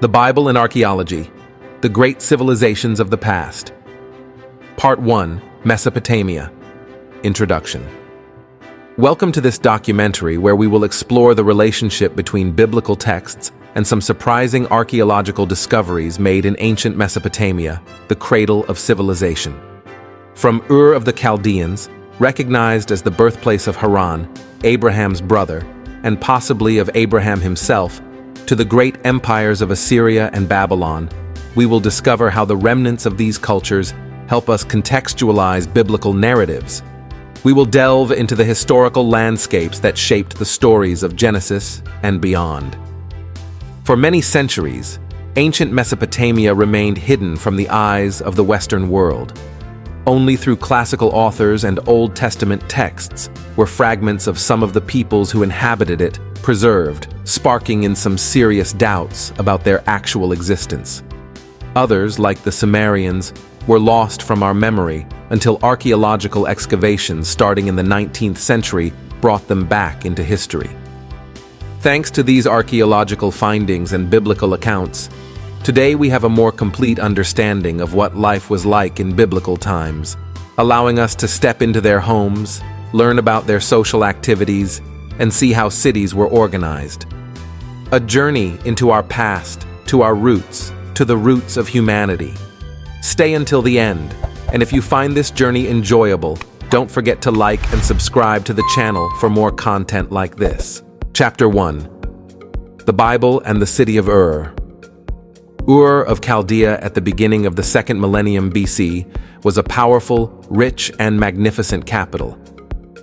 The Bible and Archaeology, the Great Civilizations of the Past. Part 1, Mesopotamia. Introduction. Welcome to this documentary where we will explore the relationship between biblical texts and some surprising archaeological discoveries made in ancient Mesopotamia, the cradle of civilization. From Ur of the Chaldeans, recognized as the birthplace of Haran, Abraham's brother, and possibly of Abraham himself, to the great empires of Assyria and Babylon, we will discover how the remnants of these cultures help us contextualize biblical narratives. We will delve into the historical landscapes that shaped the stories of Genesis and beyond. For many centuries, ancient Mesopotamia remained hidden from the eyes of the Western world. Only through classical authors and Old Testament texts were fragments of some of the peoples who inhabited it preserved, sparking in some serious doubts about their actual existence. Others, like the Sumerians, were lost from our memory until archaeological excavations starting in the 19th century brought them back into history. Thanks to these archaeological findings and biblical accounts, today we have a more complete understanding of what life was like in biblical times, allowing us to step into their homes, learn about their social activities, and see how cities were organized. A journey into our past, to our roots, to the roots of humanity. Stay until the end, and if you find this journey enjoyable, don't forget to like and subscribe to the channel for more content like this. Chapter 1. The Bible and the City of Ur. Ur of Chaldea at the beginning of the 2nd millennium BC was a powerful, rich, and magnificent capital.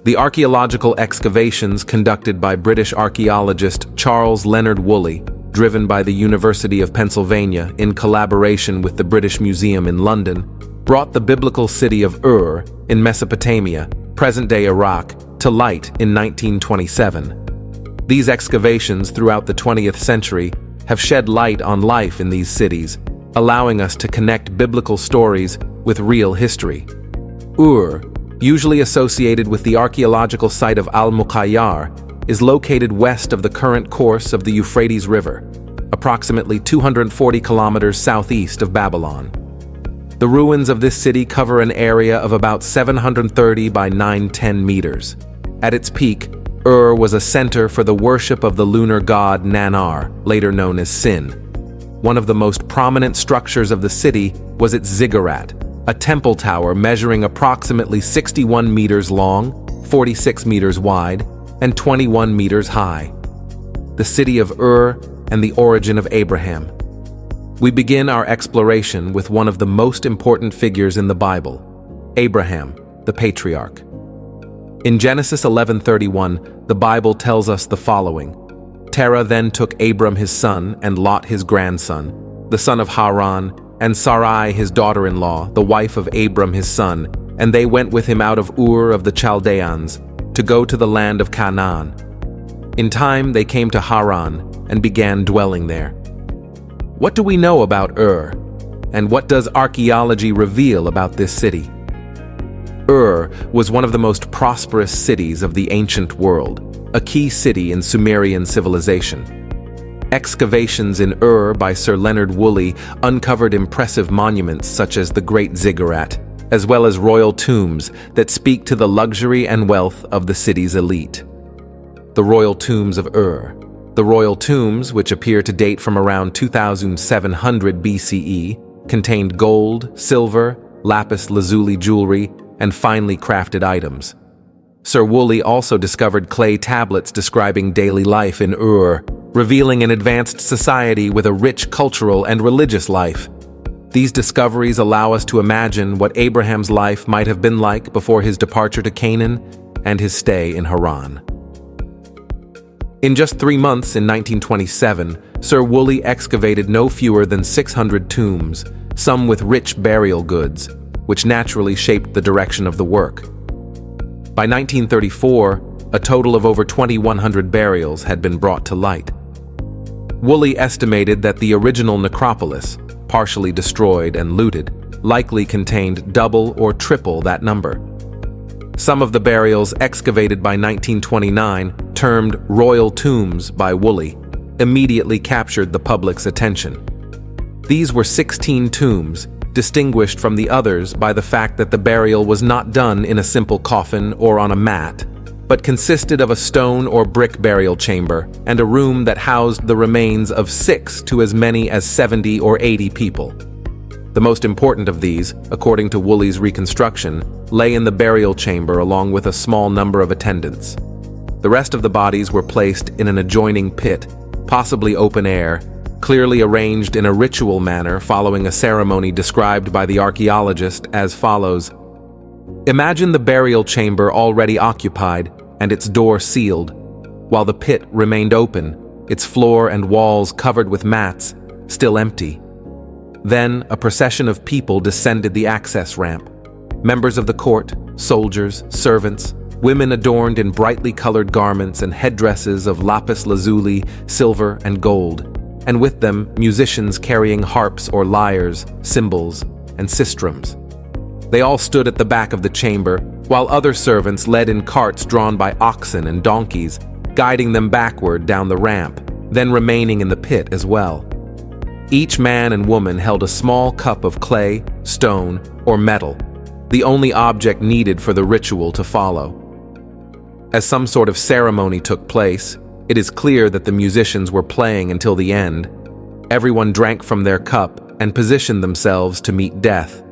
The archaeological excavations conducted by British archaeologist Charles Leonard Woolley, driven by the University of Pennsylvania in collaboration with the British Museum in London, brought the biblical city of Ur in Mesopotamia, present-day Iraq, to light in 1927. These excavations throughout the 20th century have shed light on life in these cities, allowing us to connect biblical stories with real history. Ur, usually associated with the archaeological site of Al-Muqayyar, is located west of the current course of the Euphrates River, approximately 240 kilometers southeast of Babylon. The ruins of this city cover an area of about 730 by 910 meters. At its peak, Ur was a center for the worship of the lunar god Nannar, later known as Sin. One of the most prominent structures of the city was its ziggurat, a temple tower measuring approximately 61 meters long, 46 meters wide, and 21 meters high. The city of Ur and the origin of Abraham. We begin our exploration with one of the most important figures in the Bible, Abraham, the patriarch. In Genesis 11:31, the Bible tells us the following. Terah then took Abram his son and Lot his grandson, the son of Haran, and Sarai his daughter-in-law, the wife of Abram his son, and they went with him out of Ur of the Chaldeans, to go to the land of Canaan. In time they came to Haran and began dwelling there. What do we know about Ur? And what does archaeology reveal about this city? Ur was one of the most prosperous cities of the ancient world, a key city in Sumerian civilization. Excavations in Ur by Sir Leonard Woolley uncovered impressive monuments such as the Great Ziggurat, as well as royal tombs that speak to the luxury and wealth of the city's elite. The royal tombs of Ur. The royal tombs, which appear to date from around 2700 BCE, contained gold, silver, lapis lazuli jewelry, and finely crafted items. Sir Woolley also discovered clay tablets describing daily life in Ur, revealing an advanced society with a rich cultural and religious life. These discoveries allow us to imagine what Abraham's life might have been like before his departure to Canaan and his stay in Haran. In just 3 months in 1927, Sir Woolley excavated no fewer than 600 tombs, some with rich burial goods, which naturally shaped the direction of the work. By 1934, a total of over 2,100 burials had been brought to light. Woolley estimated that the original necropolis, partially destroyed and looted, likely contained double or triple that number. Some of the burials excavated by 1929, termed royal tombs by Woolley, immediately captured the public's attention. These were 16 tombs, distinguished from the others by the fact that the burial was not done in a simple coffin or on a mat, but consisted of a stone or brick burial chamber and a room that housed the remains of 6 to as many as 70 or 80 people. The most important of these, according to Woolley's reconstruction, lay in the burial chamber along with a small number of attendants. The rest of the bodies were placed in an adjoining pit, possibly open air, clearly arranged in a ritual manner following a ceremony described by the archaeologist as follows. Imagine the burial chamber already occupied and its door sealed, while the pit remained open, its floor and walls covered with mats, still empty. Then a procession of people descended the access ramp. Members of the court, soldiers, servants, women adorned in brightly colored garments and headdresses of lapis lazuli, silver, and gold, and with them musicians carrying harps or lyres, cymbals, and sistrums. They all stood at the back of the chamber, while other servants led in carts drawn by oxen and donkeys, guiding them backward down the ramp, then remaining in the pit as well. Each man and woman held a small cup of clay, stone, or metal, the only object needed for the ritual to follow. As some sort of ceremony took place, it is clear that the musicians were playing until the end. Everyone drank from their cup and positioned themselves to meet death.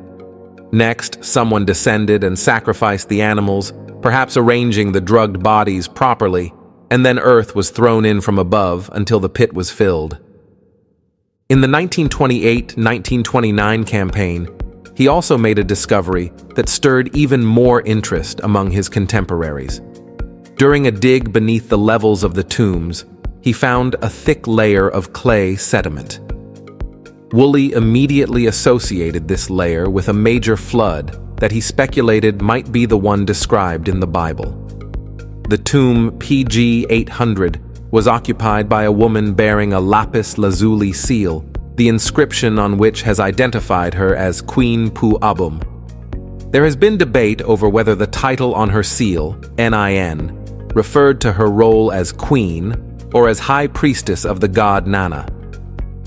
Next, someone descended and sacrificed the animals, perhaps arranging the drugged bodies properly, and then earth was thrown in from above until the pit was filled. In the 1928-1929 campaign, he also made a discovery that stirred even more interest among his contemporaries. During a dig beneath the levels of the tombs, he found a thick layer of clay sediment. Woolley immediately associated this layer with a major flood that he speculated might be the one described in the Bible. The tomb PG 800 was occupied by a woman bearing a lapis lazuli seal, the inscription on which has identified her as Queen Pu-Abum. There has been debate over whether the title on her seal, NIN, referred to her role as queen or as high priestess of the god Nana.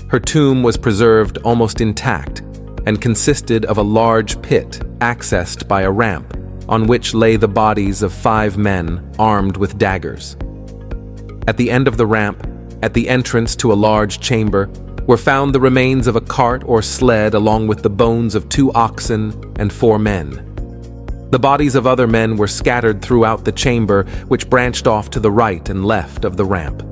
Her tomb was preserved almost intact and consisted of a large pit accessed by a ramp on which lay the bodies of 5 men armed with daggers. At the end of the ramp, at the entrance to a large chamber, were found the remains of a cart or sled along with the bones of 2 oxen and 4 men. The bodies of other men were scattered throughout the chamber, which branched off to the right and left of the ramp.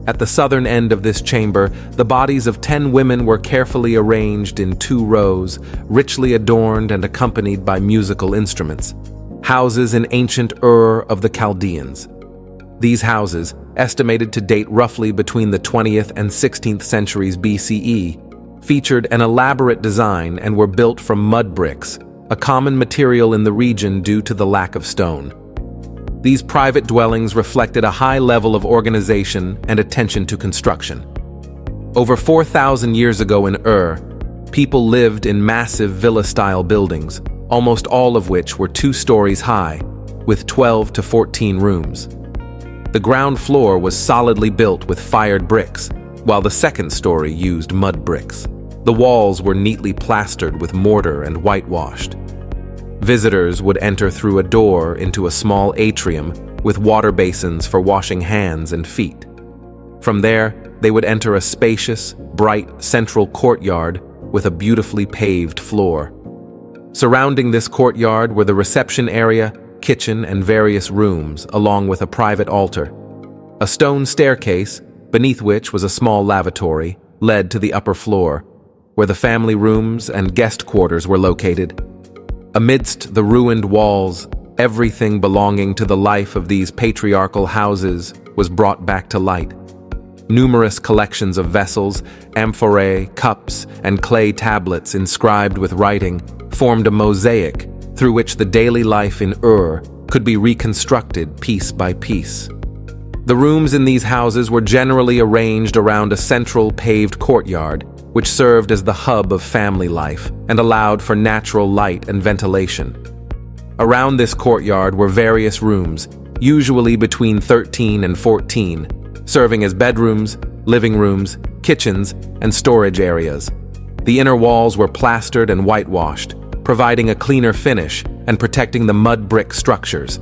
At the southern end of this chamber, the bodies of 10 women were carefully arranged in 2 rows, richly adorned and accompanied by musical instruments, houses in ancient Ur of the Chaldeans. These houses, estimated to date roughly between the 20th and 16th centuries BCE, featured an elaborate design and were built from mud bricks, a common material in the region due to the lack of stone. These private dwellings reflected a high level of organization and attention to construction. Over 4,000 years ago in Ur, people lived in massive villa-style buildings, almost all of which were 2 stories high, with 12 to 14 rooms. The ground floor was solidly built with fired bricks, while the second story used mud bricks. The walls were neatly plastered with mortar and whitewashed. Visitors would enter through a door into a small atrium with water basins for washing hands and feet. From there, they would enter a spacious, bright central courtyard with a beautifully paved floor. Surrounding this courtyard were the reception area, kitchen, and various rooms, along with a private altar. A stone staircase, beneath which was a small lavatory, led to the upper floor, where the family rooms and guest quarters were located. Amidst the ruined walls, everything belonging to the life of these patriarchal houses was brought back to light. Numerous collections of vessels, amphorae, cups, and clay tablets inscribed with writing formed a mosaic through which the daily life in Ur could be reconstructed piece by piece. The rooms in these houses were generally arranged around a central paved courtyard, which served as the hub of family life and allowed for natural light and ventilation. Around this courtyard were various rooms, usually between 13 and 14, serving as bedrooms, living rooms, kitchens, and storage areas. The inner walls were plastered and whitewashed, providing a cleaner finish and protecting the mud brick structures.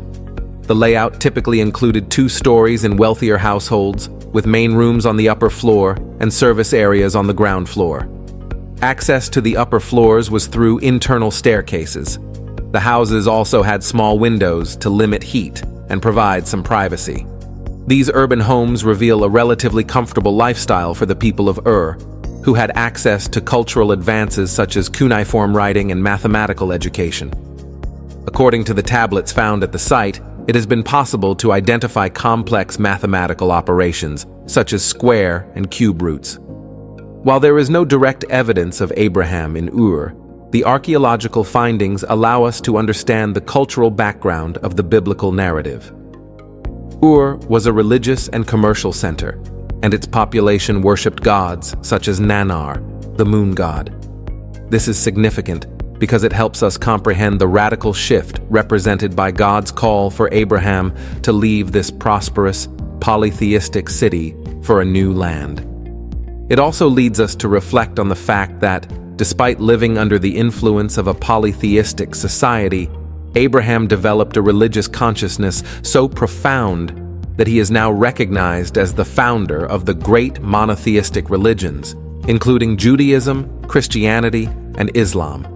The layout typically included 2 stories in wealthier households, with main rooms on the upper floor and service areas on the ground floor. Access to the upper floors was through internal staircases. The houses also had small windows to limit heat and provide some privacy. These urban homes reveal a relatively comfortable lifestyle for the people of Ur, who had access to cultural advances such as cuneiform writing and mathematical education. According to the tablets found at the site, it has been possible to identify complex mathematical operations, such as square and cube roots. While there is no direct evidence of Abraham in Ur, the archaeological findings allow us to understand the cultural background of the biblical narrative. Ur was a religious and commercial center, and its population worshipped gods such as Nanar, the moon god. This is significant because it helps us comprehend the radical shift represented by God's call for Abraham to leave this prosperous, polytheistic city for a new land. It also leads us to reflect on the fact that, despite living under the influence of a polytheistic society, Abraham developed a religious consciousness so profound that he is now recognized as the founder of the great monotheistic religions, including Judaism, Christianity, and Islam.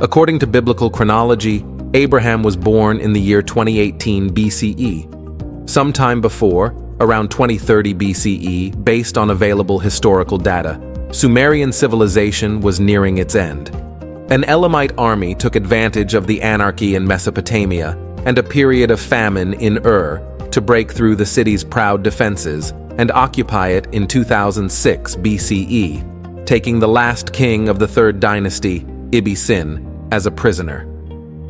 According to biblical chronology, Abraham was born in the year 2018 BCE. Sometime before, around 2030 BCE, based on available historical data, Sumerian civilization was nearing its end. An Elamite army took advantage of the anarchy in Mesopotamia and a period of famine in Ur to break through the city's proud defenses and occupy it in 2006 BCE, taking the last king of the third dynasty, Ibbi-Sin, as a prisoner.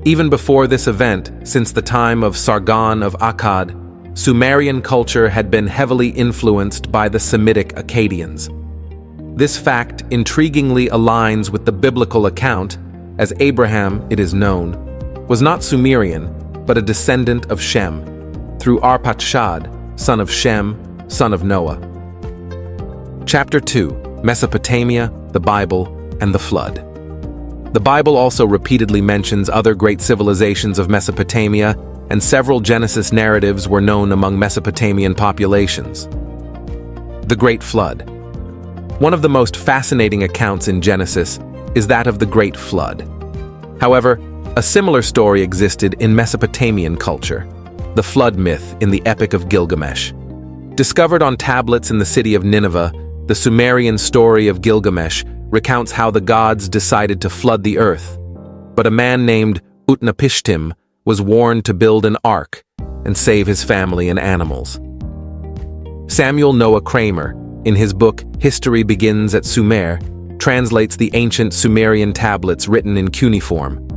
Even before this event, since the time of Sargon of Akkad, Sumerian culture had been heavily influenced by the Semitic Akkadians. This fact intriguingly aligns with the biblical account, as Abraham, it is known, was not Sumerian, but a descendant of Shem, through Arpachshad, son of Shem, son of Noah. Chapter 2: Mesopotamia, the Bible, and the Flood. The Bible also repeatedly mentions other great civilizations of Mesopotamia, and several Genesis narratives were known among Mesopotamian populations. The Great Flood. One of the most fascinating accounts in Genesis is that of the Great Flood. However, a similar story existed in Mesopotamian culture, the flood myth in the Epic of Gilgamesh. Discovered on tablets in the city of Nineveh, the Sumerian story of Gilgamesh recounts how the gods decided to flood the earth, but a man named Utnapishtim was warned to build an ark and save his family and animals. Samuel Noah Kramer, in his book History Begins at Sumer, translates the ancient Sumerian tablets written in cuneiform.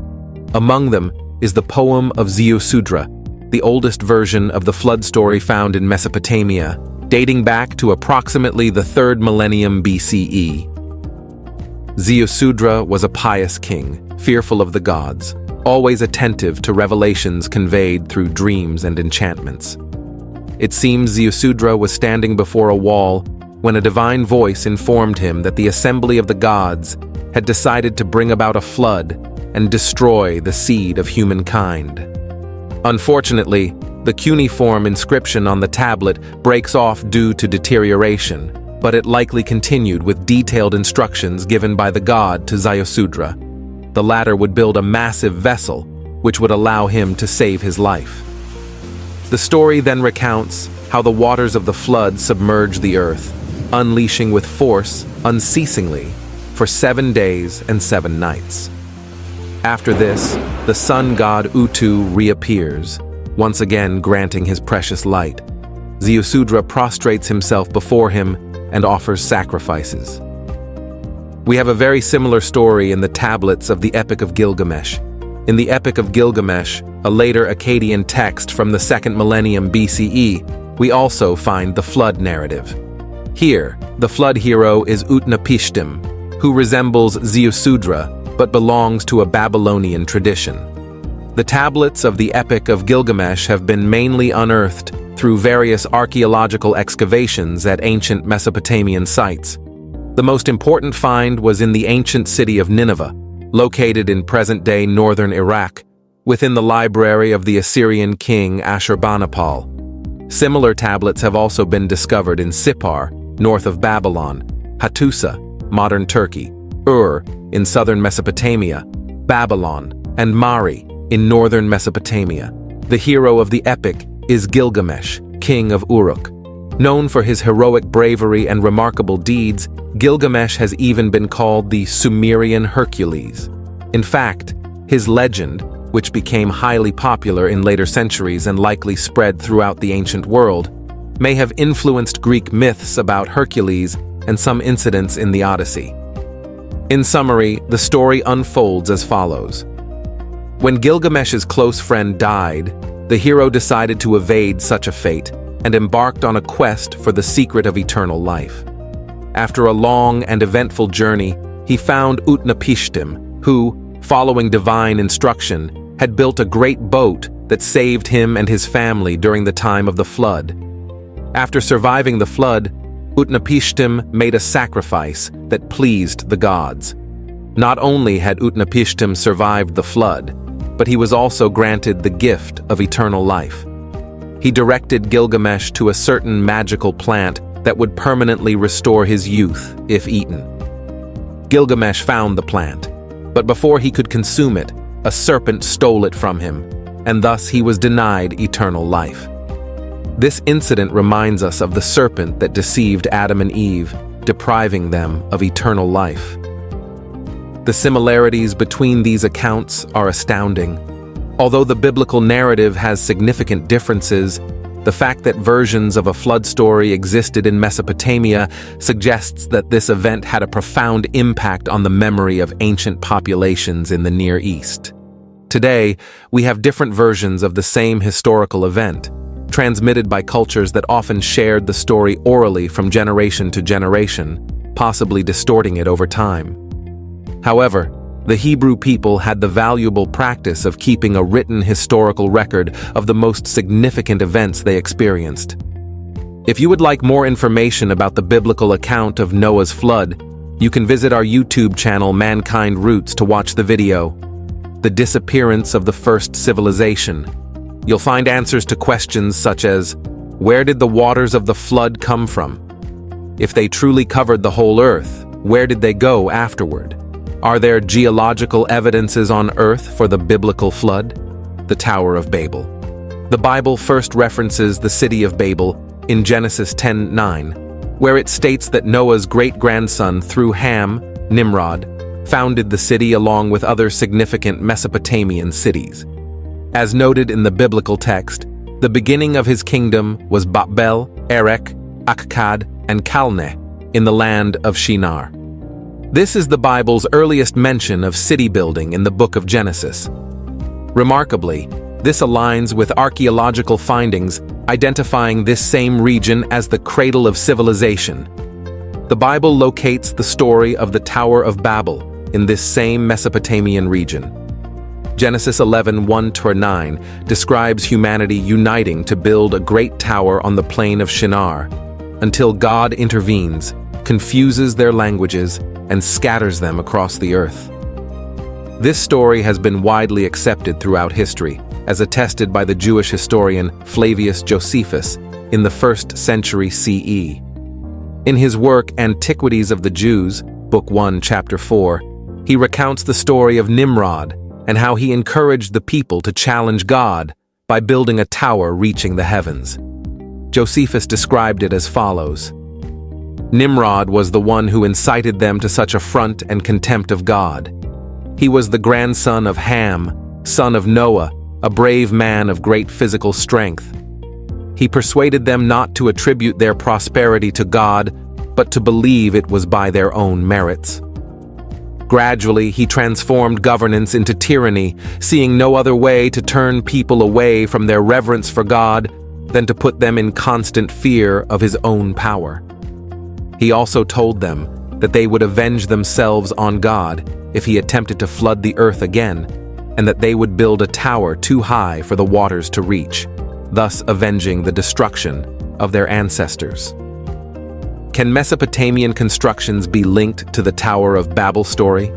Among them is the poem of Ziusudra, the oldest version of the flood story found in Mesopotamia, dating back to approximately the 3rd millennium BCE. Ziusudra was a pious king, fearful of the gods, always attentive to revelations conveyed through dreams and enchantments. It seems Ziusudra was standing before a wall when a divine voice informed him that the assembly of the gods had decided to bring about a flood and destroy the seed of humankind. Unfortunately, the cuneiform inscription on the tablet breaks off due to deterioration, but it likely continued with detailed instructions given by the god to Ziusudra. The latter would build a massive vessel, which would allow him to save his life. The story then recounts how the waters of the flood submerged the earth, unleashing with force unceasingly for 7 days and 7 nights. After this, the sun god Utu reappears, once again granting his precious light. Ziusudra prostrates himself before him and offers sacrifices. We have a very similar story in the tablets of the Epic of Gilgamesh. In the Epic of Gilgamesh, a later Akkadian text from the 2nd millennium BCE, we also find the flood narrative. Here, the flood hero is Utnapishtim, who resembles Ziusudra but belongs to a Babylonian tradition. The tablets of the Epic of Gilgamesh have been mainly unearthed through various archaeological excavations at ancient Mesopotamian sites. The most important find was in the ancient city of Nineveh, located in present-day northern Iraq, within the library of the Assyrian king Ashurbanipal. Similar tablets have also been discovered in Sippar, north of Babylon, Hattusa, modern Turkey, Ur, in southern Mesopotamia, Babylon, and Mari, in northern Mesopotamia. The hero of the epic is Gilgamesh, king of Uruk. Known for his heroic bravery and remarkable deeds, Gilgamesh has even been called the Sumerian Hercules. In fact, his legend, which became highly popular in later centuries and likely spread throughout the ancient world, may have influenced Greek myths about Hercules and some incidents in the Odyssey. In summary, the story unfolds as follows. When Gilgamesh's close friend died, the hero decided to evade such a fate and embarked on a quest for the secret of eternal life. After a long and eventful journey, he found Utnapishtim, who, following divine instruction, had built a great boat that saved him and his family during the time of the flood. After surviving the flood, Utnapishtim made a sacrifice that pleased the gods. Not only had Utnapishtim survived the flood, but he was also granted the gift of eternal life. He directed Gilgamesh to a certain magical plant that would permanently restore his youth if eaten. Gilgamesh found the plant, but before he could consume it, a serpent stole it from him, and thus he was denied eternal life. This incident reminds us of the serpent that deceived Adam and Eve, depriving them of eternal life. The similarities between these accounts are astounding. Although the biblical narrative has significant differences, the fact that versions of a flood story existed in Mesopotamia suggests that this event had a profound impact on the memory of ancient populations in the Near East. Today, we have different versions of the same historical event, transmitted by cultures that often shared the story orally from generation to generation, possibly distorting it over time. However, the Hebrew people had the valuable practice of keeping a written historical record of the most significant events they experienced. If you would like more information about the biblical account of Noah's flood, you can visit our YouTube channel Mankind Roots to watch the video, The Disappearance of the First Civilization. You'll find answers to questions such as, where did the waters of the flood come from? If they truly covered the whole earth, where did they go afterward? Are there geological evidences on Earth for the biblical flood? The Tower of Babel. The Bible first references the city of Babel in Genesis 10:9, where it states that Noah's great-grandson through Ham, Nimrod, founded the city along with other significant Mesopotamian cities. As noted in the biblical text, the beginning of his kingdom was Babel, Erech, Akkad, and Calneh in the land of Shinar. This is the Bible's earliest mention of city building in the book of Genesis. Remarkably, this aligns with archaeological findings identifying this same region as the cradle of civilization. The Bible locates the story of the Tower of Babel in this same Mesopotamian region. Genesis 11:1-9 describes humanity uniting to build a great tower on the plain of Shinar, until God intervenes, confuses their languages, and scatters them across the earth. This story has been widely accepted throughout history, as attested by the Jewish historian Flavius Josephus in the 1st century CE. In his work Antiquities of the Jews, Book 1, Chapter 4, he recounts the story of Nimrod and how he encouraged the people to challenge God by building a tower reaching the heavens. Josephus described it as follows. Nimrod was the one who incited them to such affront and contempt of God. He was the grandson of Ham, son of Noah, a brave man of great physical strength. He persuaded them not to attribute their prosperity to God, but to believe it was by their own merits. Gradually, he transformed governance into tyranny, seeing no other way to turn people away from their reverence for God than to put them in constant fear of his own power. He also told them that they would avenge themselves on God if he attempted to flood the earth again, and that they would build a tower too high for the waters to reach. thus avenging the destruction of their ancestors. Can Mesopotamian constructions be linked to the Tower of Babel story?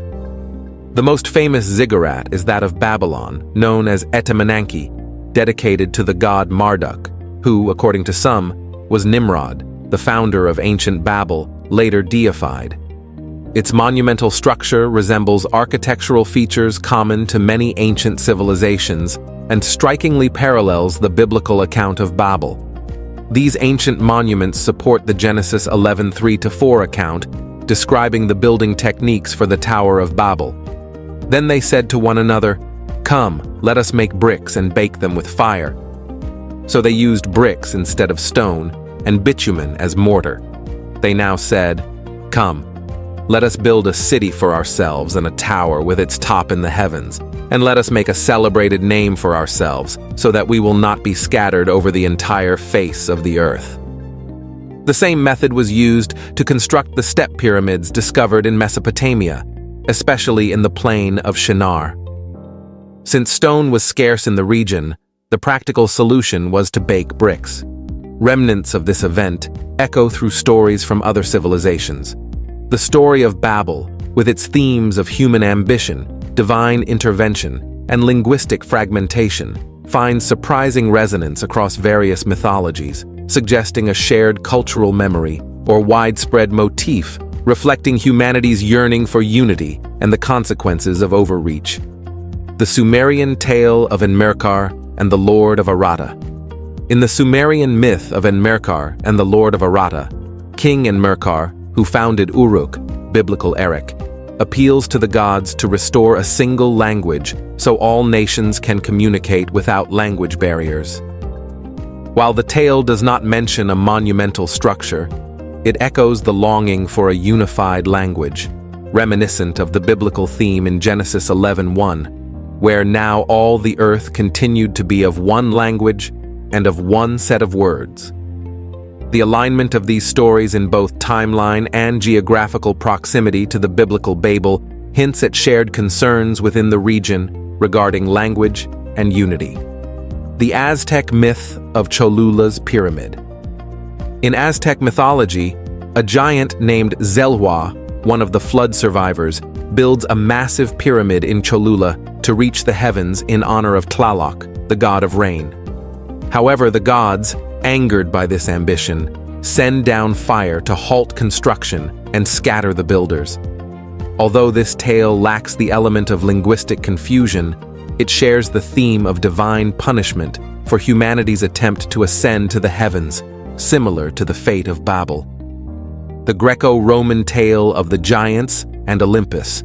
The most famous ziggurat is that of Babylon, known as Etemenanke, dedicated to the god Marduk, who, according to some, was Nimrod, the founder of ancient Babel, later deified. Its monumental structure resembles architectural features common to many ancient civilizations and strikingly parallels the biblical account of Babel. These ancient monuments support the Genesis 11:3-4 account, describing the building techniques for the Tower of Babel. Then they said to one another, "Come, let us make bricks and bake them with fire." So they used bricks instead of stone and bitumen as mortar. They now said, "Come, let us build a city for ourselves and a tower with its top in the heavens, and let us make a celebrated name for ourselves, so that we will not be scattered over the entire face of the earth." The same method was used to construct the step pyramids discovered in Mesopotamia, especially in the plain of Shinar. Since stone was scarce in the region, the practical solution was to bake bricks. Remnants of this event echo through stories from other civilizations. The story of Babel, with its themes of human ambition, divine intervention, and linguistic fragmentation, finds surprising resonance across various mythologies, suggesting a shared cultural memory or widespread motif reflecting humanity's yearning for unity and the consequences of overreach. The Sumerian tale of Enmerkar and the Lord of Aratta. In the Sumerian myth of Enmerkar and the Lord of Aratta, King Enmerkar, who founded Uruk, biblical Erech, appeals to the gods to restore a single language so all nations can communicate without language barriers. While the tale does not mention a monumental structure, it echoes the longing for a unified language, reminiscent of the biblical theme in Genesis 11:1, where now all the earth continued to be of one language and of one set of words. The alignment of these stories in both timeline and geographical proximity to the biblical Babel hints at shared concerns within the region regarding language and unity. The Aztec myth of Cholula's pyramid. In Aztec mythology, a giant named Zelhua, one of the flood survivors, builds a massive pyramid in Cholula to reach the heavens in honor of Tlaloc, the god of rain. However, the gods, angered by this ambition, send down fire to halt construction and scatter the builders. Although this tale lacks the element of linguistic confusion, it shares the theme of divine punishment for humanity's attempt to ascend to the heavens, similar to the fate of Babel. The Greco-Roman tale of the giants and Olympus.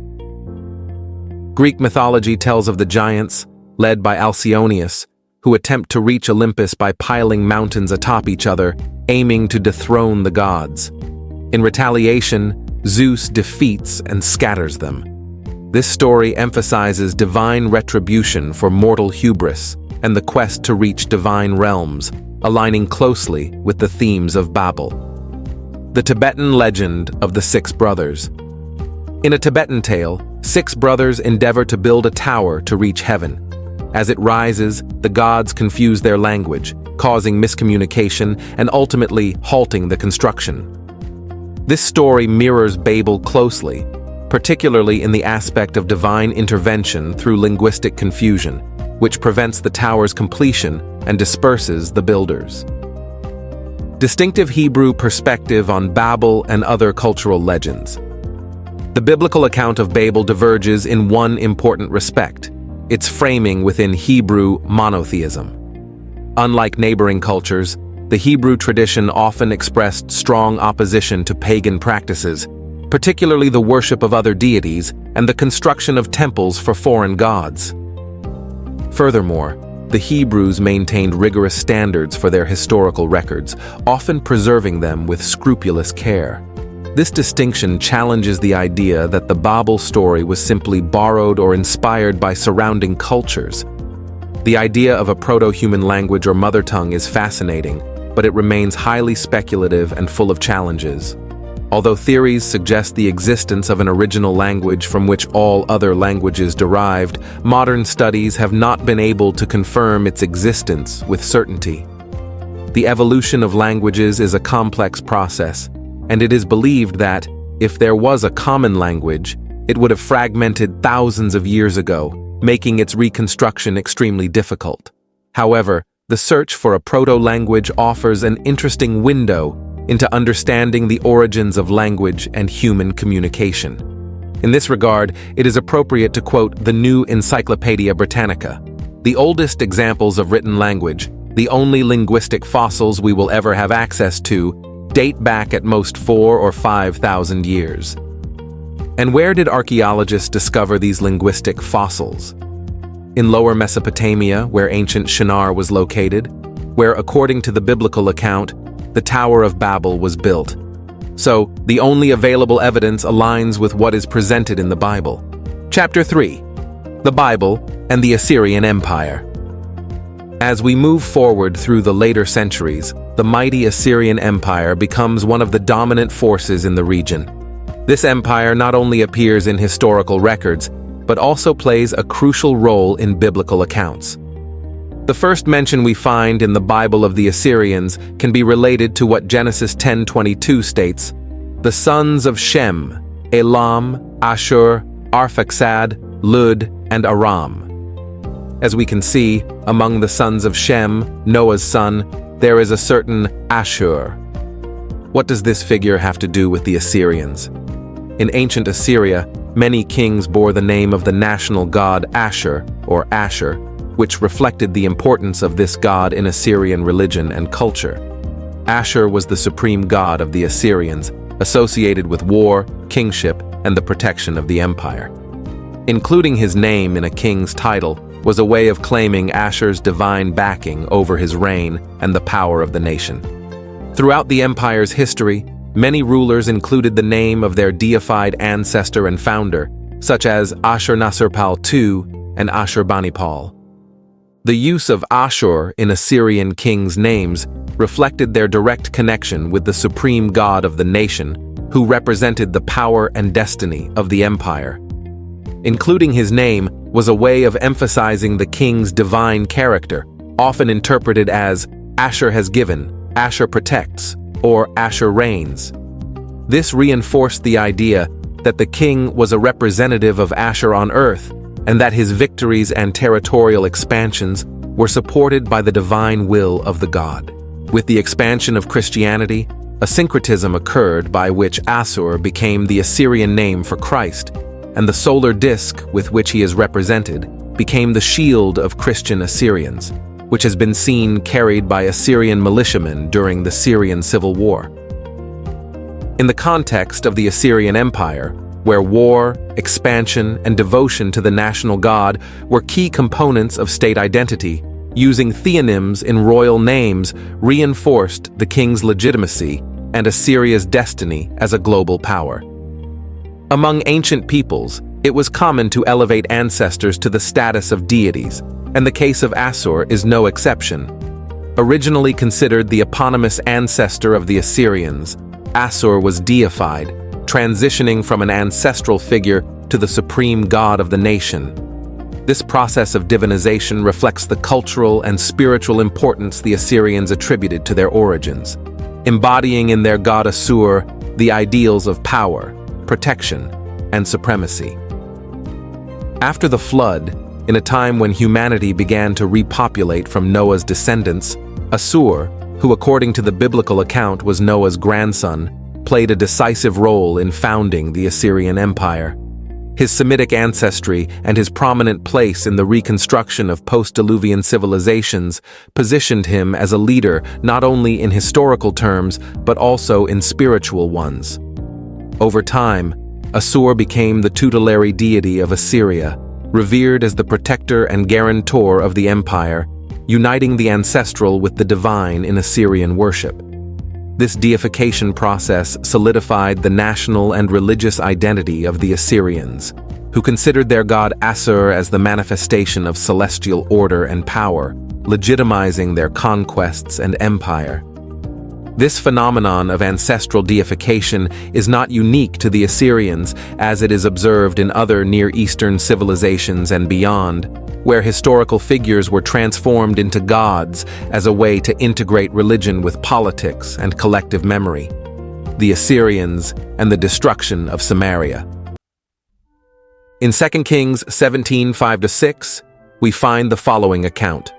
Greek mythology tells of the giants, led by Alcyoneus, who attempt to reach Olympus by piling mountains atop each other, aiming to dethrone the gods. In retaliation, Zeus defeats and scatters them. This story emphasizes divine retribution for mortal hubris and the quest to reach divine realms, aligning closely with the themes of Babel. The Tibetan legend of the Six Brothers. In a Tibetan tale, 6 brothers endeavor to build a tower to reach heaven. As it rises, the gods confuse their language, causing miscommunication and ultimately halting the construction. This story mirrors Babel closely, particularly in the aspect of divine intervention through linguistic confusion, which prevents the tower's completion and disperses the builders. Distinctive Hebrew perspective on Babel and other cultural legends. The biblical account of Babel diverges in one important respect: its framing within Hebrew monotheism. Unlike neighboring cultures, the Hebrew tradition often expressed strong opposition to pagan practices, particularly the worship of other deities and the construction of temples for foreign gods. Furthermore, the Hebrews maintained rigorous standards for their historical records, often preserving them with scrupulous care. This distinction challenges the idea that the Babel story was simply borrowed or inspired by surrounding cultures. The idea of a proto-human language or mother tongue is fascinating, but it remains highly speculative and full of challenges. Although theories suggest the existence of an original language from which all other languages derived, modern studies have not been able to confirm its existence with certainty. The evolution of languages is a complex process, and it is believed that, if there was a common language, it would have fragmented thousands of years ago, making its reconstruction extremely difficult. However, the search for a proto-language offers an interesting window into understanding the origins of language and human communication. In this regard, it is appropriate to quote the new Encyclopedia Britannica. The oldest examples of written language, the only linguistic fossils we will ever have access to, date back at most 4,000 or 5,000 years. And where did archaeologists discover these linguistic fossils? In Lower Mesopotamia, where ancient Shinar was located, where, according to the biblical account, the Tower of Babel was built. So, the only available evidence aligns with what is presented in the Bible. Chapter 3. The Bible and the Assyrian Empire. As we move forward through the later centuries, the mighty Assyrian Empire becomes one of the dominant forces in the region. This empire not only appears in historical records, but also plays a crucial role in biblical accounts. The first mention we find in the Bible of the Assyrians can be related to what Genesis 10:22 states: "The sons of Shem, Elam, Ashur, Arphaxad, Lud, and Aram." As we can see, among the sons of Shem, Noah's son, there is a certain Ashur. What does this figure have to do with the Assyrians? In ancient Assyria, many kings bore the name of the national god Ashur, or Ashur, which reflected the importance of this god in Assyrian religion and culture. Ashur was the supreme god of the Assyrians, associated with war, kingship, and the protection of the empire. Including his name in a king's title was a way of claiming Ashur's divine backing over his reign and the power of the nation. Throughout the empire's history, many rulers included the name of their deified ancestor and founder, such as Ashur-nasir-pal II and Ashurbanipal. The use of Ashur in Assyrian kings' names reflected their direct connection with the supreme god of the nation, who represented the power and destiny of the empire. Including his name was a way of emphasizing the king's divine character, often interpreted as Ashur has given, Ashur protects, or Ashur reigns. This reinforced the idea that the king was a representative of Ashur on earth, and that his victories and territorial expansions were supported by the divine will of the god. With the expansion of Christianity, a syncretism occurred by which Assur became the Assyrian name for Christ, and the solar disk with which he is represented became the shield of Christian Assyrians, which has been seen carried by Assyrian militiamen during the Syrian civil war. In the context of the Assyrian Empire, where war, expansion, and devotion to the national god were key components of state identity, using theonyms in royal names reinforced the king's legitimacy and Assyria's destiny as a global power. Among ancient peoples, it was common to elevate ancestors to the status of deities, and the case of Assur is no exception. Originally considered the eponymous ancestor of the Assyrians, Assur was deified, transitioning from an ancestral figure to the supreme god of the nation. This process of divinization reflects the cultural and spiritual importance the Assyrians attributed to their origins, embodying in their god Assur the ideals of power, protection, and supremacy. After the flood, in a time when humanity began to repopulate from Noah's descendants, Assur, who according to the biblical account was Noah's grandson, played a decisive role in founding the Assyrian Empire. His Semitic ancestry and his prominent place in the reconstruction of post-Diluvian civilizations positioned him as a leader not only in historical terms but also in spiritual ones. Over time, Assur became the tutelary deity of Assyria, revered as the protector and guarantor of the empire, uniting the ancestral with the divine in Assyrian worship. This deification process solidified the national and religious identity of the Assyrians, who considered their god Assur as the manifestation of celestial order and power, legitimizing their conquests and empire. This phenomenon of ancestral deification is not unique to the Assyrians, as it is observed in other Near Eastern civilizations and beyond, where historical figures were transformed into gods as a way to integrate religion with politics and collective memory. The Assyrians and the destruction of Samaria. In 2 Kings 17:5-6, we find the following account.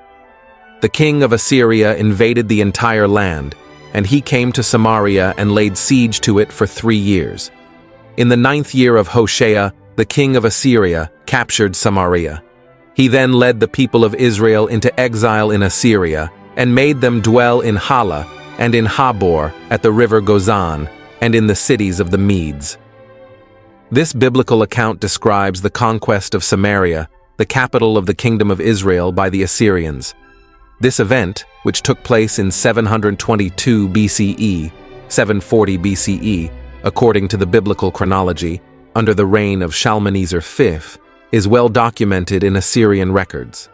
The king of Assyria invaded the entire land, and he came to Samaria and laid siege to it for 3 years. In the 9th year of Hoshea, the king of Assyria captured Samaria. He then led the people of Israel into exile in Assyria and made them dwell in Hala and in Habor at the river Gozan and in the cities of the Medes. This biblical account describes the conquest of Samaria, the capital of the kingdom of Israel, by the Assyrians. This event, which took place in 722 BCE, 740 BCE, according to the biblical chronology, under the reign of Shalmaneser V, is well documented in Assyrian records.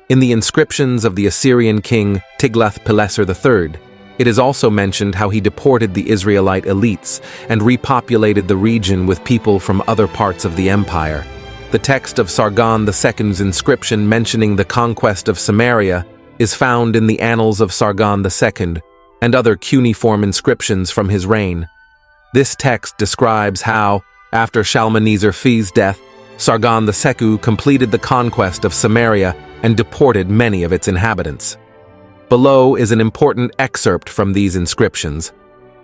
In the inscriptions of the Assyrian king Tiglath-Pileser III, it is also mentioned how he deported the Israelite elites and repopulated the region with people from other parts of the empire. The text of Sargon II's inscription mentioning the conquest of Samaria is found in the Annals of Sargon II and other cuneiform inscriptions from his reign. This text describes how, after Shalmaneser V's death, Sargon II completed the conquest of Samaria and deported many of its inhabitants. Below is an important excerpt from these inscriptions.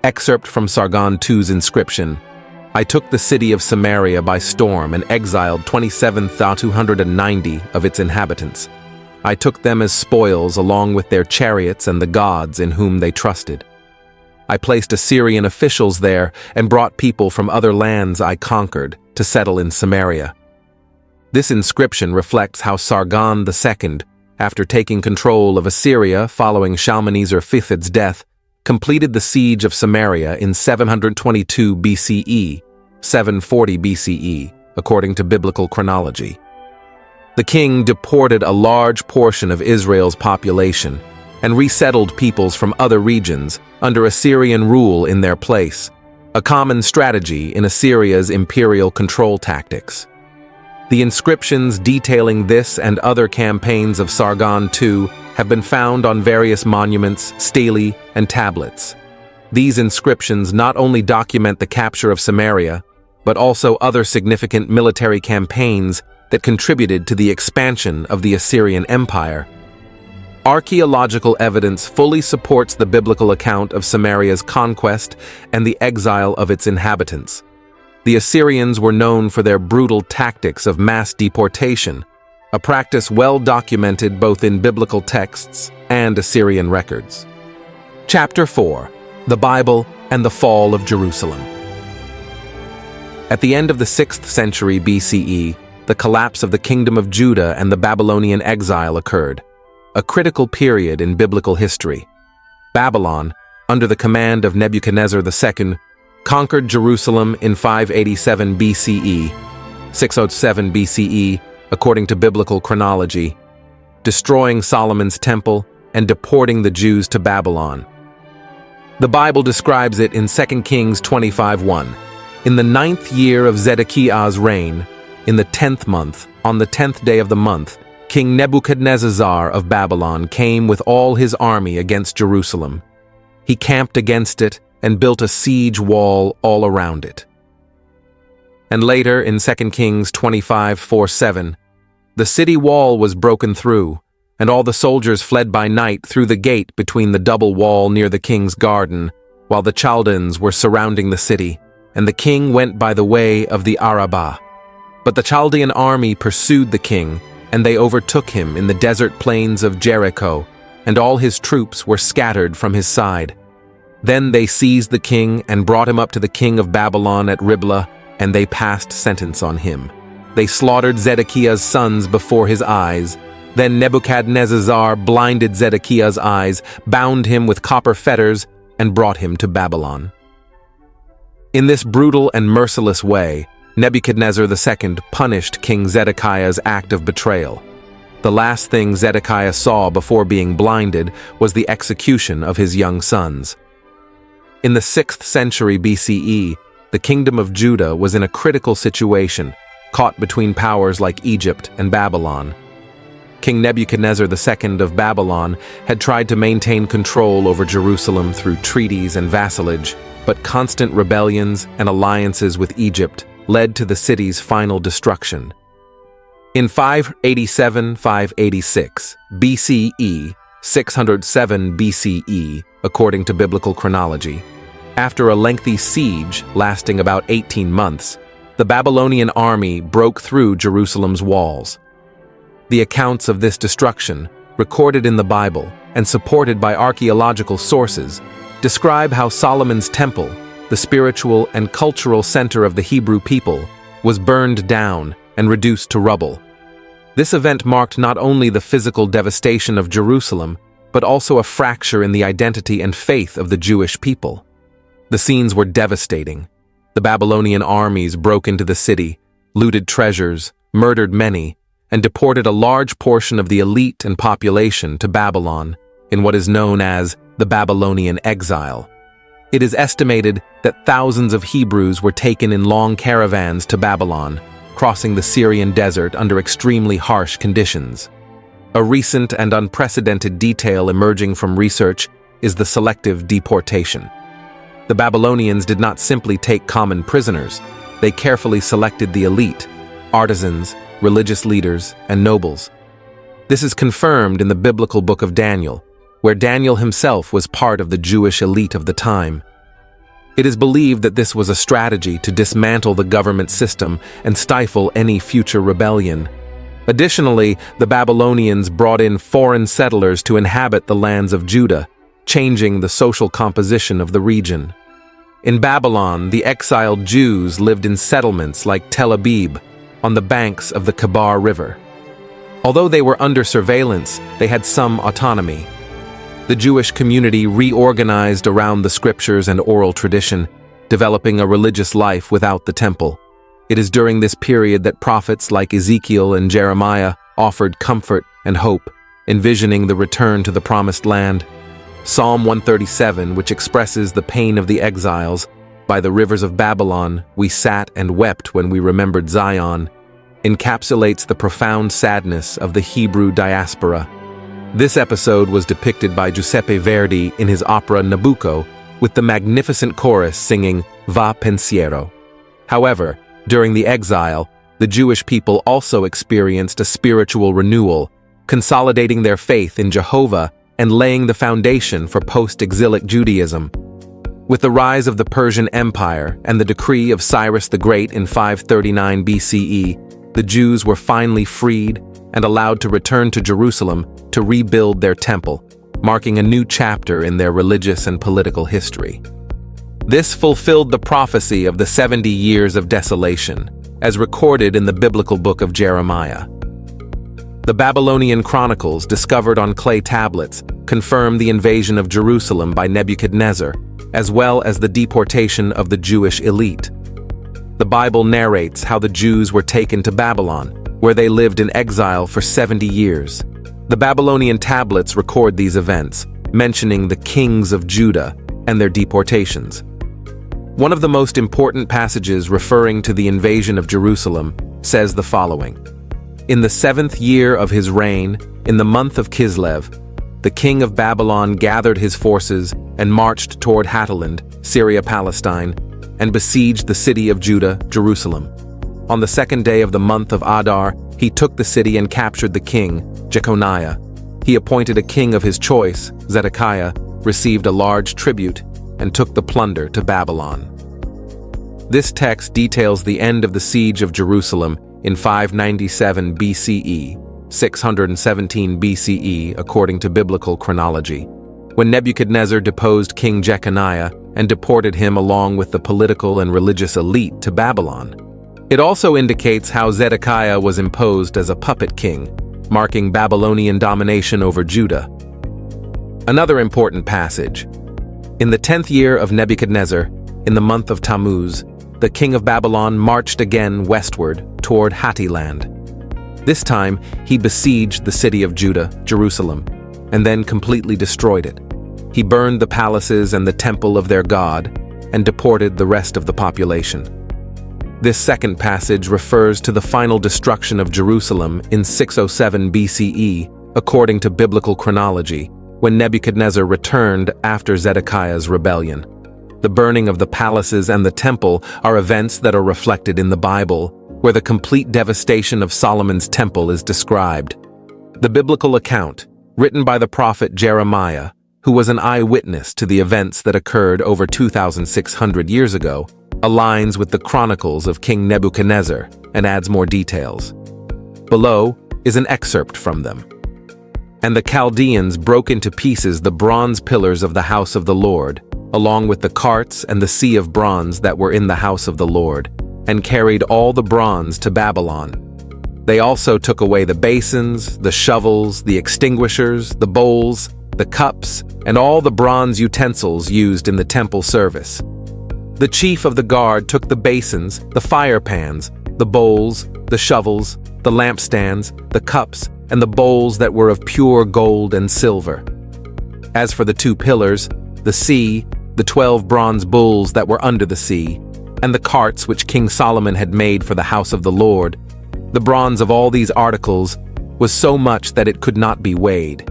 Excerpt from Sargon II's inscription. I took the city of Samaria by storm and exiled 27,290 of its inhabitants. I took them as spoils along with their chariots and the gods in whom they trusted. I placed Assyrian officials there and brought people from other lands I conquered to settle in Samaria. This inscription reflects how Sargon II, after taking control of Assyria following Shalmaneser V's death, completed the siege of Samaria in 722 BCE, 740 BCE, according to biblical chronology. The king deported a large portion of Israel's population and resettled peoples from other regions under Assyrian rule in their place, a common strategy in Assyria's imperial control tactics. The inscriptions detailing this and other campaigns of Sargon II have been found on various monuments, stelae, and tablets. These inscriptions not only document the capture of Samaria, but also other significant military campaigns that contributed to the expansion of the Assyrian Empire. Archaeological evidence fully supports the biblical account of Samaria's conquest and the exile of its inhabitants. The Assyrians were known for their brutal tactics of mass deportation, a practice well documented both in biblical texts and Assyrian records. Chapter 4: The Bible and the Fall of Jerusalem. At the end of the 6th century BCE, the collapse of the kingdom of Judah and the Babylonian exile occurred, a critical period in biblical history. Babylon, under the command of Nebuchadnezzar II, conquered Jerusalem in 587 BCE, 607 BCE, according to biblical chronology, destroying Solomon's temple and deporting the Jews to Babylon. The Bible describes it in 2 Kings 25:1. In the 9th year of Zedekiah's reign, in the 10th month, on the 10th day of the month, King Nebuchadnezzar of Babylon came with all his army against Jerusalem. He camped against it and built a siege wall all around it. And later, in 2 Kings 25:4-7, the city wall was broken through, and all the soldiers fled by night through the gate between the double wall near the king's garden, while the Chaldeans were surrounding the city, and the king went by the way of the Arabah. But the Chaldean army pursued the king, and they overtook him in the desert plains of Jericho, and all his troops were scattered from his side. Then they seized the king and brought him up to the king of Babylon at Riblah, and they passed sentence on him. They slaughtered Zedekiah's sons before his eyes. Then Nebuchadnezzar blinded Zedekiah's eyes, bound him with copper fetters, and brought him to Babylon. In this brutal and merciless way, Nebuchadnezzar II punished King Zedekiah's act of betrayal. The last thing Zedekiah saw before being blinded was the execution of his young sons. In the 6th century BCE, the kingdom of Judah was in a critical situation, caught between powers like Egypt and Babylon. King Nebuchadnezzar II of Babylon had tried to maintain control over Jerusalem through treaties and vassalage, but constant rebellions and alliances with Egypt led to the city's final destruction. In 587–586 BCE, 607 BCE, according to biblical chronology, after a lengthy siege lasting about 18 months, the Babylonian army broke through Jerusalem's walls. The accounts of this destruction, recorded in the Bible and supported by archaeological sources, describe how Solomon's temple, the spiritual and cultural center of the Hebrew people, was burned down and reduced to rubble. This event marked not only the physical devastation of Jerusalem, but also a fracture in the identity and faith of the Jewish people. The scenes were devastating. The Babylonian armies broke into the city, looted treasures, murdered many, and deported a large portion of the elite and population to Babylon in what is known as the Babylonian exile. It is estimated that thousands of Hebrews were taken in long caravans to Babylon, crossing the Syrian desert under extremely harsh conditions. A recent and unprecedented detail emerging from research is the selective deportation. The Babylonians did not simply take common prisoners, they carefully selected the elite, artisans, religious leaders, and nobles. This is confirmed in the biblical book of Daniel, where Daniel himself was part of the Jewish elite of the time. It is believed that this was a strategy to dismantle the government system and stifle any future rebellion. Additionally, the Babylonians brought in foreign settlers to inhabit the lands of Judah, changing the social composition of the region. In Babylon, the exiled Jews lived in settlements like Tel Aviv, on the banks of the Kebar River. Although they were under surveillance, they had some autonomy. The Jewish community reorganized around the scriptures and oral tradition, developing a religious life without the temple. It is during this period that prophets like Ezekiel and Jeremiah offered comfort and hope, envisioning the return to the promised land. Psalm 137, which expresses the pain of the exiles, "By the rivers of Babylon we sat and wept when we remembered Zion," encapsulates the profound sadness of the Hebrew diaspora. This episode was depicted by Giuseppe Verdi in his opera Nabucco, with the magnificent chorus singing Va Pensiero. However, during the exile, the Jewish people also experienced a spiritual renewal, consolidating their faith in Jehovah and laying the foundation for post-exilic Judaism. With the rise of the Persian Empire and the decree of Cyrus the Great in 539 BCE, the Jews were finally freed and allowed to return to Jerusalem to rebuild their temple, marking a new chapter in their religious and political history. This fulfilled the prophecy of the 70 years of desolation, as recorded in the biblical book of Jeremiah. The Babylonian chronicles discovered on clay tablets confirm the invasion of Jerusalem by Nebuchadnezzar, as well as the deportation of the Jewish elite. The Bible narrates how the Jews were taken to Babylon, where they lived in exile for 70 years. The Babylonian tablets record these events, mentioning the kings of Judah and their deportations. One of the most important passages referring to the invasion of Jerusalem says the following: "In the 7th year of his reign, in the month of Kislev, the king of Babylon gathered his forces and marched toward Hattaland, Syria-Palestine, and besieged the city of Judah, Jerusalem. On the 2nd day of the month of Adar, he took the city and captured the king, Jeconiah. He appointed a king of his choice, Zedekiah, received a large tribute, and took the plunder to Babylon." This text details the end of the siege of Jerusalem in 597 BCE, 617 BCE according to biblical chronology, when Nebuchadnezzar deposed King Jeconiah and deported him along with the political and religious elite to Babylon. It also indicates how Zedekiah was imposed as a puppet king, marking Babylonian domination over Judah. Another important passage. In the 10th year of Nebuchadnezzar, in the month of Tammuz, the king of Babylon marched again westward toward Hattiland. This time, he besieged the city of Judah, Jerusalem, and then completely destroyed it. He burned the palaces and the temple of their god and deported the rest of the population. This second passage refers to the final destruction of Jerusalem in 607 BCE, according to biblical chronology, when Nebuchadnezzar returned after Zedekiah's rebellion. The burning of the palaces and the temple are events that are reflected in the Bible, where the complete devastation of Solomon's temple is described. The biblical account, written by the prophet Jeremiah, who was an eyewitness to the events that occurred over 2,600 years ago, aligns with the chronicles of King Nebuchadnezzar and adds more details. Below is an excerpt from them. And the Chaldeans broke into pieces the bronze pillars of the house of the Lord, along with the carts and the sea of bronze that were in the house of the Lord, and carried all the bronze to Babylon. They also took away the basins, the shovels, the extinguishers, the bowls, the cups, and all the bronze utensils used in the temple service. The chief of the guard took the basins, the fire pans, the bowls, the shovels, the lampstands, the cups, and the bowls that were of pure gold and silver. As for the 2 pillars, the sea, the 12 bronze bulls that were under the sea, and the carts which King Solomon had made for the house of the Lord, the bronze of all these articles was so much that it could not be weighed.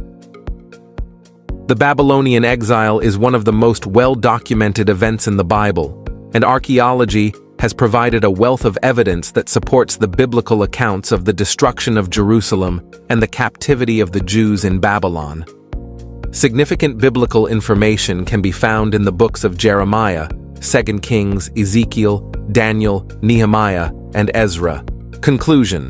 The Babylonian exile is one of the most well-documented events in the Bible, and archaeology has provided a wealth of evidence that supports the biblical accounts of the destruction of Jerusalem and the captivity of the Jews in Babylon. Significant biblical information can be found in the books of Jeremiah, 2 Kings, Ezekiel, Daniel, Nehemiah, and Ezra. Conclusion: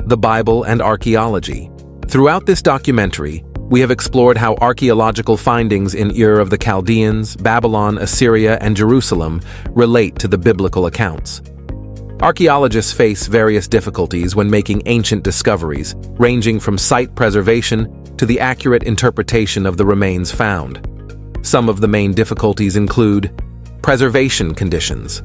the Bible and Archaeology. Throughout this documentary, we have explored how archaeological findings in Ur of the Chaldeans, Babylon, Assyria, and Jerusalem relate to the biblical accounts. Archaeologists face various difficulties when making ancient discoveries, ranging from site preservation to the accurate interpretation of the remains found. Some of the main difficulties include preservation conditions.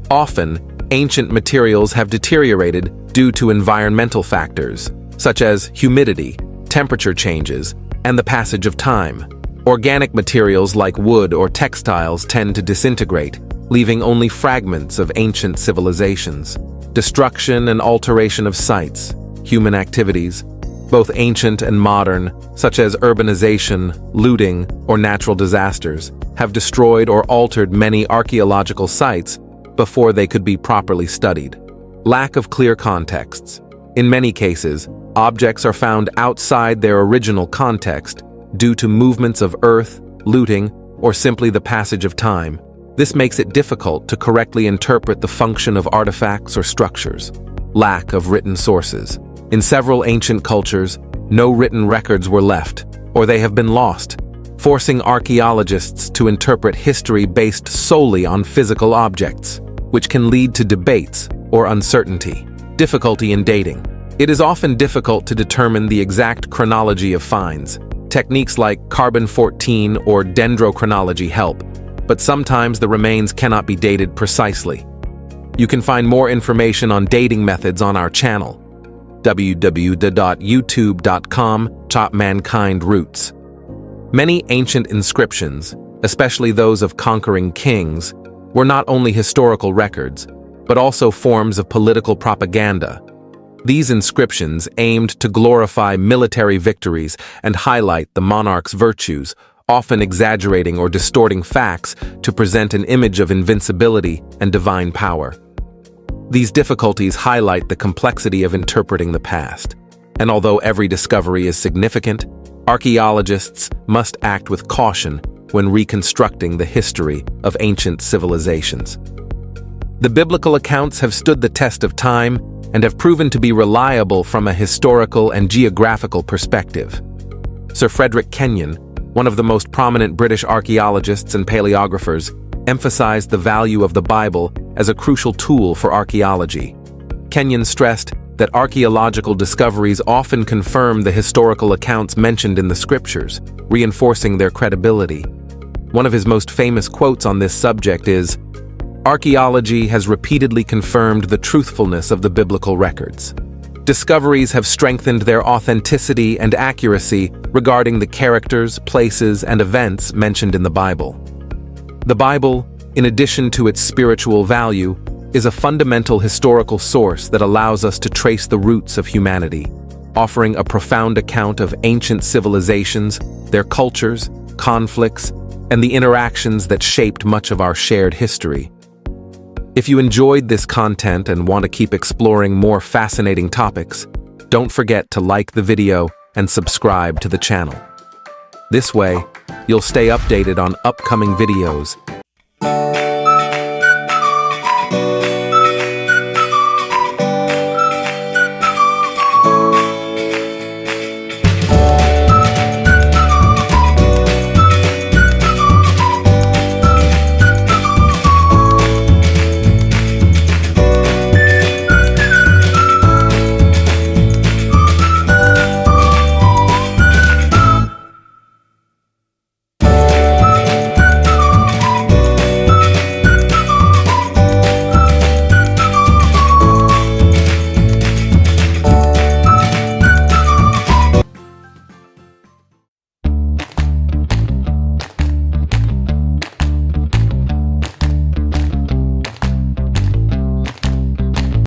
Often, ancient materials have deteriorated due to environmental factors, such as humidity, temperature changes, and the passage of time. Organic materials like wood or textiles tend to disintegrate, leaving only fragments of ancient civilizations. Destruction and alteration of sites, human activities, both ancient and modern, such as urbanization, looting, or natural disasters, have destroyed or altered many archaeological sites before they could be properly studied. Lack of clear contexts. In many cases, objects are found outside their original context due to movements of earth, looting, or simply the passage of time. This makes it difficult to correctly interpret the function of artifacts or structures. Lack of written sources. In several ancient cultures, no written records were left, or they have been lost, forcing archaeologists to interpret history based solely on physical objects, which can lead to debates or uncertainty. Difficulty in dating. It is often difficult to determine the exact chronology of finds. Techniques like carbon-14 or dendrochronology help, but sometimes the remains cannot be dated precisely. You can find more information on dating methods on our channel, www.youtube.com/mankindroots. Many ancient inscriptions, especially those of conquering kings, were not only historical records, but also forms of political propaganda. These inscriptions aimed to glorify military victories and highlight the monarch's virtues, often exaggerating or distorting facts to present an image of invincibility and divine power. These difficulties highlight the complexity of interpreting the past, and although every discovery is significant, archaeologists must act with caution when reconstructing the history of ancient civilizations. The biblical accounts have stood the test of time and have proven to be reliable from a historical and geographical perspective. Sir Frederick Kenyon, one of the most prominent British archaeologists and paleographers, emphasized the value of the Bible as a crucial tool for archaeology. Kenyon stressed that archaeological discoveries often confirm the historical accounts mentioned in the scriptures, reinforcing their credibility. One of his most famous quotes on this subject is, "Archaeology has repeatedly confirmed the truthfulness of the biblical records." Discoveries have strengthened their authenticity and accuracy regarding the characters, places, and events mentioned in the Bible. The Bible, in addition to its spiritual value, is a fundamental historical source that allows us to trace the roots of humanity, offering a profound account of ancient civilizations, their cultures, conflicts, and the interactions that shaped much of our shared history. If you enjoyed this content and want to keep exploring more fascinating topics, don't forget to like the video and subscribe to the channel. This way, you'll stay updated on upcoming videos